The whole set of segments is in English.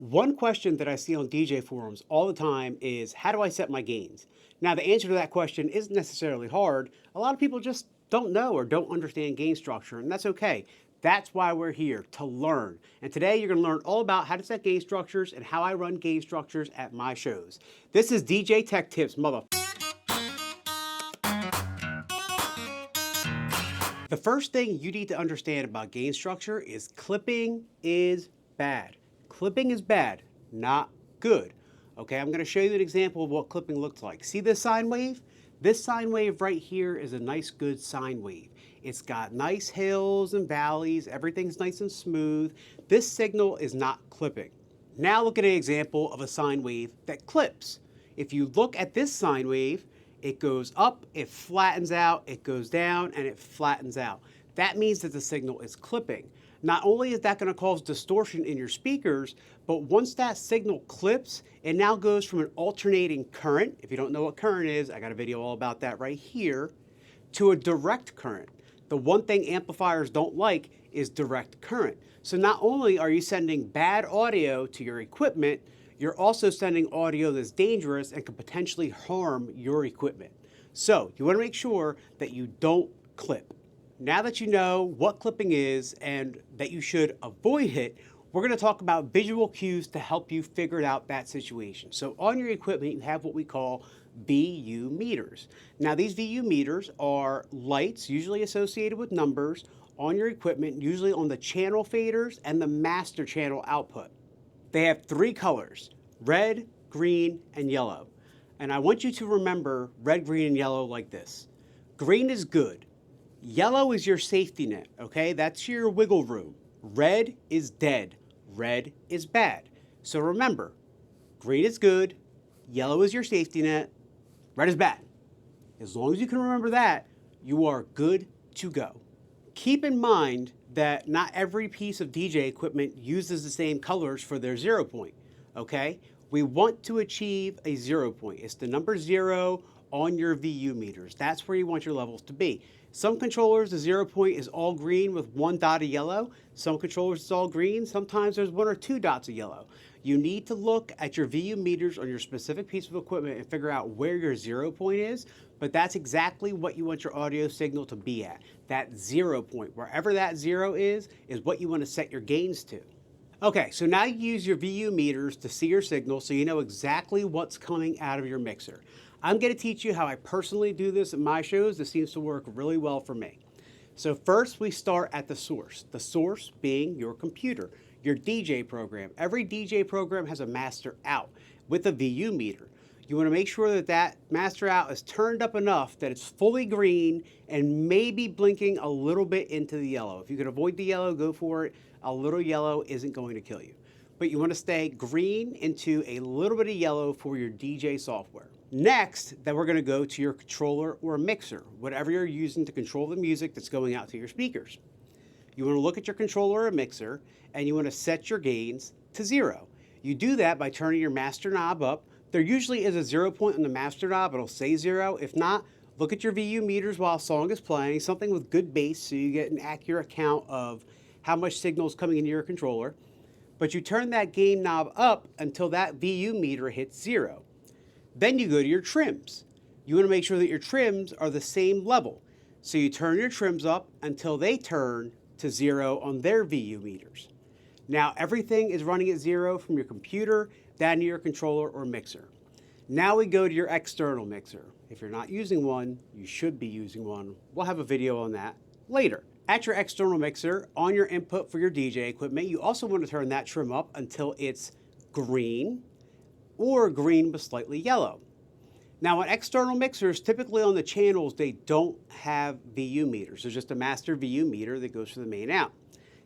One question that I see on DJ forums all the time is how do I set my gains? Now, the answer to that question isn't necessarily hard. A lot of people just don't know or don't understand gain structure, and that's okay. That's why we're here to learn. And today you're going to learn all about how to set gain structures and how I run gain structures at my shows. This is DJ Tech Tips, mother. The first thing you need to understand about gain structure is clipping is bad. Clipping is bad, not good. Okay, I'm going to show you an example of what clipping looks like. See this sine wave? This sine wave right here is a nice, good sine wave. It's got nice hills and valleys. Everything's nice and smooth. This signal is not clipping. Now look at an example of a sine wave that clips. If you look at this sine wave, it goes up, it flattens out, it goes down, and it flattens out. That means that the signal is clipping. Not only is that going to cause distortion in your speakers, but once that signal clips, it now goes from an alternating current. If you don't know what current is, I got a video all about that right here, to a direct current. The one thing amplifiers don't like is direct current. So not only are you sending bad audio to your equipment, you're also sending audio that's dangerous and could potentially harm your equipment. So you want to make sure that you don't clip. Now that you know what clipping is and that you should avoid it, we're going to talk about visual cues to help you figure out that situation. So on your equipment, you have what we call VU meters. Now these VU meters are lights, usually associated with numbers, on your equipment, usually on the channel faders and the master channel output. They have three colors: red, green, and yellow. And I want you to remember red, green, and yellow like this. Green is good. Yellow is your safety net, okay? That's your wiggle room. Red is dead. Red is bad. So remember, green is good, yellow is your safety net, red is bad. As long as you can remember that, you are good to go. Keep in mind that not every piece of DJ equipment uses the same colors for their 0 point, okay? We want to achieve a 0 point. It's the number 0 on your VU meters. That's where you want your levels to be. Some controllers, the 0 point is all green with one dot of yellow. Some controllers, it's all green. Sometimes there's one or two dots of yellow. You need to look at your VU meters on your specific piece of equipment and figure out where your 0 point is, but that's exactly what you want your audio signal to be at. That 0 point, wherever that 0 is what you want to set your gains to. Okay, so now you use your VU meters to see your signal so you know exactly what's coming out of your mixer. I'm going to teach you how I personally do this at my shows. This seems to work really well for me. So first we start at the source being your computer, your DJ program. Every DJ program has a master out with a VU meter. You want to make sure that that master out is turned up enough that it's fully green and maybe blinking a little bit into the yellow. If you can avoid the yellow, go for it. A little yellow isn't going to kill you. But you want to stay green into a little bit of yellow for your DJ software. Next, then we're going to go to your controller or mixer, whatever you're using to control the music that's going out to your speakers. You want to look at your controller or mixer and you want to set your gains to 0. You do that by turning your master knob up. There usually is a 0 point on the master knob. It'll say 0. If not, look at your VU meters while a song is playing, something with good bass so you get an accurate count of how much signal is coming into your controller. But you turn that gain knob up until that VU meter hits 0. Then you go to your trims. You want to make sure that your trims are the same level. So you turn your trims up until they turn to 0 on their VU meters. Now everything is running at 0 from your computer down to your controller or mixer. Now we go to your external mixer. If you're not using one, you should be using one. We'll have a video on that later. At your external mixer, on your input for your DJ equipment, you also want to turn that trim up until it's green or green but slightly yellow. Now on external mixers, typically on the channels, they don't have VU meters. There's just a master VU meter that goes to the main out.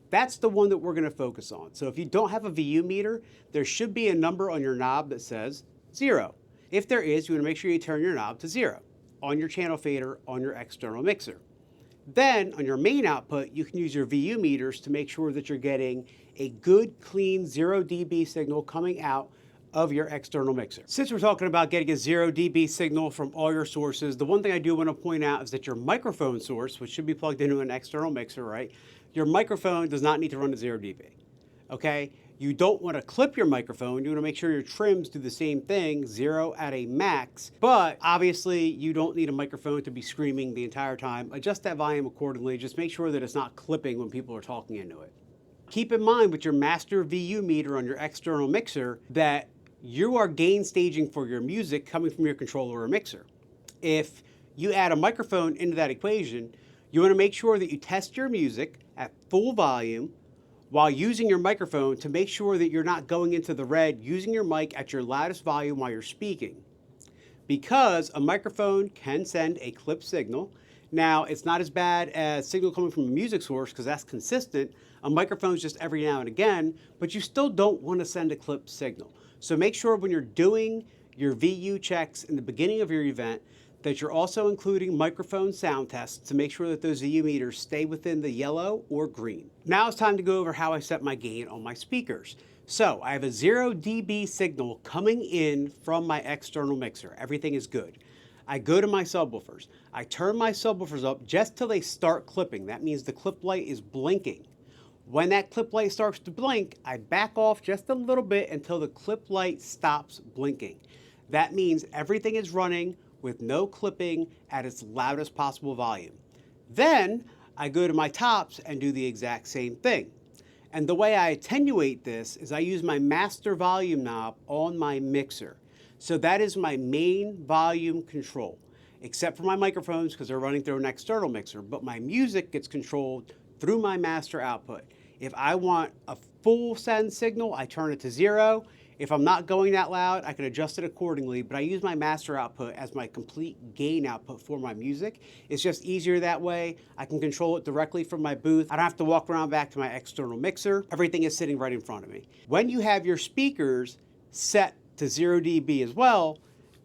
That's the one that we're going to focus on. So if you don't have a VU meter, there should be a number on your knob that says 0. If there is, you want to make sure you turn your knob to 0 on your channel fader on your external mixer. Then on your main output, you can use your VU meters to make sure that you're getting a good, clean 0 dB signal coming out of your external mixer. Since we're talking about getting a 0 dB signal from all your sources, the one thing I do want to point out is that your microphone source, which should be plugged into an external mixer, right? Your microphone does not need to run at 0 dB, okay? You don't want to clip your microphone. You want to make sure your trims do the same thing, 0 at a max. But obviously, you don't need a microphone to be screaming the entire time. Adjust that volume accordingly. Just make sure that it's not clipping when people are talking into it. Keep in mind with your master VU meter on your external mixer that you are gain staging for your music coming from your controller or mixer. If you add a microphone into that equation, you want to make sure that you test your music at full volume while using your microphone to make sure that you're not going into the red using your mic at your loudest volume while you're speaking. Because a microphone can send a clip signal. Now, it's not as bad as signal coming from a music source because that's consistent. A microphone's just every now and again, but you still don't want to send a clip signal. So make sure when you're doing your VU checks in the beginning of your event that you're also including microphone sound tests to make sure that those VU meters stay within the yellow or green. Now it's time to go over how I set my gain on my speakers. So I have a 0 dB signal coming in from my external mixer. Everything is good. I go to my subwoofers. I turn my subwoofers up just till they start clipping. That means the clip light is blinking. When that clip light starts to blink, I back off just a little bit until the clip light stops blinking. That means everything is running with no clipping at its loudest possible volume. Then I go to my tops and do the exact same thing. And the way I attenuate this is I use my master volume knob on my mixer. So that is my main volume control, except for my microphones because they're running through an external mixer, but my music gets controlled through my master output. If I want a full send signal, I turn it to 0. If I'm not going that loud, I can adjust it accordingly, but I use my master output as my complete gain output for my music. It's just easier that way. I can control it directly from my booth. I don't have to walk around back to my external mixer. Everything is sitting right in front of me. When you have your speakers set to 0 dB as well,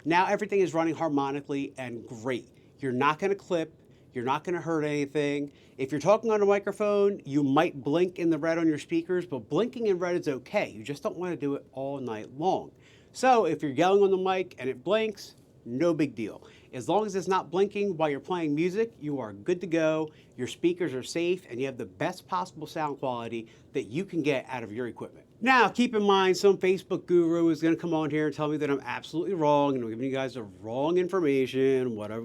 now everything is running harmonically and great. You're not going to clip. You're not going to hurt anything. If you're talking on a microphone, you might blink in the red on your speakers, but blinking in red is okay. You just don't want to do it all night long. So if you're yelling on the mic and it blinks, no big deal. As long as it's not blinking while you're playing music, you are good to go. Your speakers are safe and you have the best possible sound quality that you can get out of your equipment. Now, keep in mind, some Facebook guru is going to come on here and tell me that I'm absolutely wrong and I'm giving you guys the wrong information, whatever,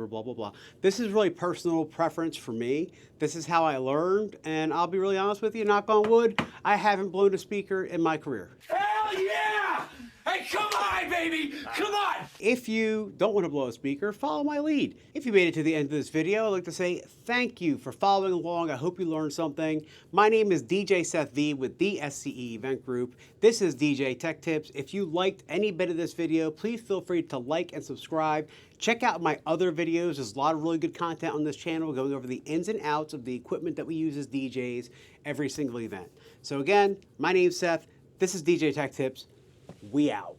blah, blah, blah. This is really personal preference for me. This is how I learned, and I'll be really honest with you, knock on wood, I haven't blown a speaker in my career. Hell yeah! Hey, come on, baby! Come on! If you don't want to blow a speaker, follow my lead. If you made it to the end of this video, I'd like to say thank you for following along. I hope you learned something. My name is DJ Seth V with the SCE Event Group. This is DJ Tech Tips. If you liked any bit of this video, please feel free to like and subscribe. Check out my other videos. There's a lot of really good content on this channel going over the ins and outs of the equipment that we use as DJs every single event. So again, my name's Seth. This is DJ Tech Tips. We out.